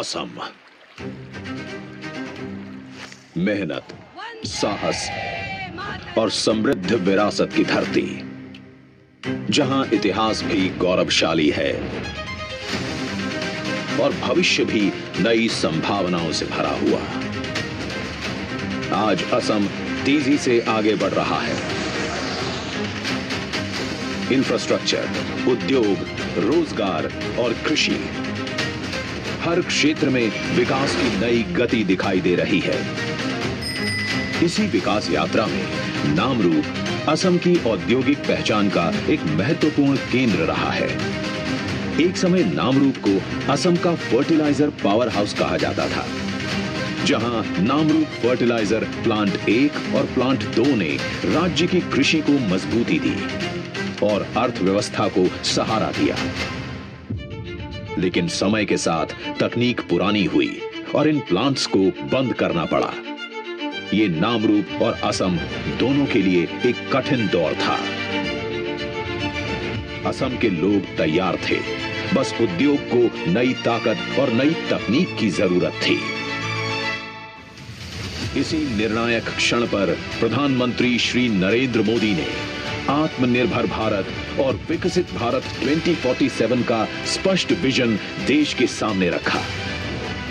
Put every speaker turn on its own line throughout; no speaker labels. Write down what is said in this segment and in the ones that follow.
असम। मेहनत, साहस और समृद्ध विरासत की धरती, जहां इतिहास भी गौरवशाली है और भविष्य भी नई संभावनाओं से भरा हुआ। आज असम तेजी से आगे बढ़ रहा है। इंफ्रास्ट्रक्चर, उद्योग, रोजगार और कृषि, हर क्षेत्र में विकास की नई गति दिखाई दे रही है। इसी विकास यात्रा में नामरूप असम की औद्योगिक पहचान का एक महत्वपूर्ण केंद्र रहा है। एक समय नामरूप को असम का फर्टिलाइजर पावर हाउस कहा जाता था, जहां नामरूप फर्टिलाइजर प्लांट 1 और प्लांट 2 ने राज्य की कृषि को मजबूती दी और अर्थव्यवस्था को सहारा दिया। लेकिन समय के साथ तकनीक पुरानी हुई और इन प्लांट्स को बंद करना पड़ा। ये नामरूप और असम दोनों के लिए एक कठिन दौर था। असम के लोग तैयार थे, बस उद्योग को नई ताकत और नई तकनीक की जरूरत थी। इसी निर्णायक क्षण पर प्रधानमंत्री श्री नरेंद्र मोदी ने आत्मनिर्भर भारत और विकसित भारत 2047 का स्पष्ट विजन देश के सामने रखा,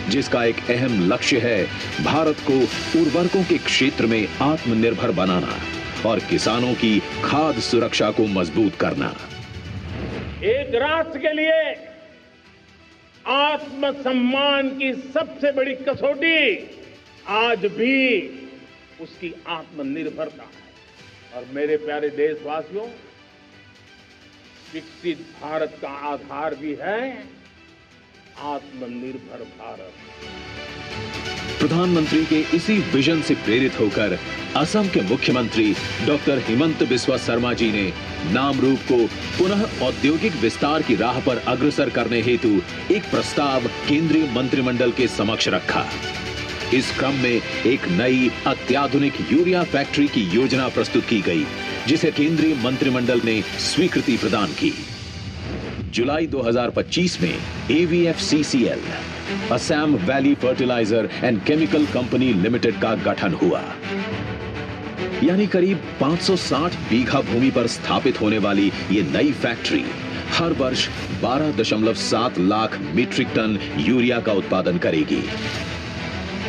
जिसका एक अहम लक्ष्य है भारत को उर्वरकों के क्षेत्र में आत्मनिर्भर बनाना और किसानों की खाद्य सुरक्षा को मजबूत करना।
एक राष्ट्र के लिए आत्मसम्मान की सबसे बड़ी कसौटी आज भी उसकी आत्मनिर्भरता है। और मेरे प्यारे देशवासियों, विकसित भारत का आधार भी है आत्मनिर्भर भारत।
प्रधानमंत्री के इसी विजन से प्रेरित होकर असम के मुख्यमंत्री डॉक्टर हिमंत बिस्वा शर्मा जी ने नामरूप को पुनः औद्योगिक विस्तार की राह पर अग्रसर करने हेतु एक प्रस्ताव केंद्रीय मंत्रिमंडल के समक्ष रखा। इस क्रम में एक नई अत्याधुनिक यूरिया फैक्ट्री की योजना प्रस्तुत की गई, जिसे केंद्रीय मंत्रिमंडल ने स्वीकृति प्रदान की। जुलाई 2025 में AVFCCL, Assam valley fertiliser and chemical company limited का गठन हुआ। यानी करीब 560 बीघा भूमि पर स्थापित होने वाली ये नई फैक्ट्री हर वर्ष 12.7 लाख मीट्रिक टन यूरिया का उत्पादन करेगी।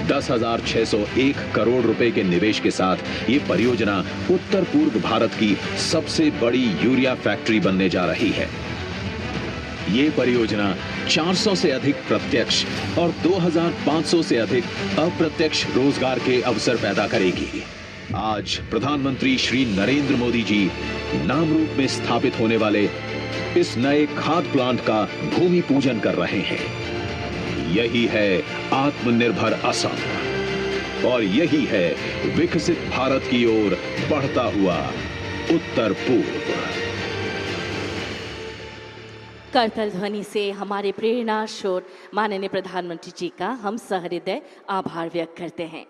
10,601 करोड़ रुपए के निवेश के साथ ये परियोजना उत्तर पूर्व भारत की सबसे बड़ी यूरिया फैक्ट्री बनने जा रही है। ये परियोजना 400 से अधिक प्रत्यक्ष और 2,500 से अधिक अप्रत्यक्ष रोजगार के अवसर पैदा करेगी। आज प्रधानमंत्री श्री नरेंद्र मोदी जी नामरूप में स्थापित होने वाले इस नए खाद प्लांट का भूमि पूजन कर रहे हैं। यही है आत्मनिर्भर असम और यही है विकसित भारत की ओर बढ़ता हुआ उत्तर पूर्व।
करतल ध्वनि से हमारे प्रेरणा स्रोत माननीय प्रधानमंत्री जी का हम सहृदय आभार व्यक्त करते हैं।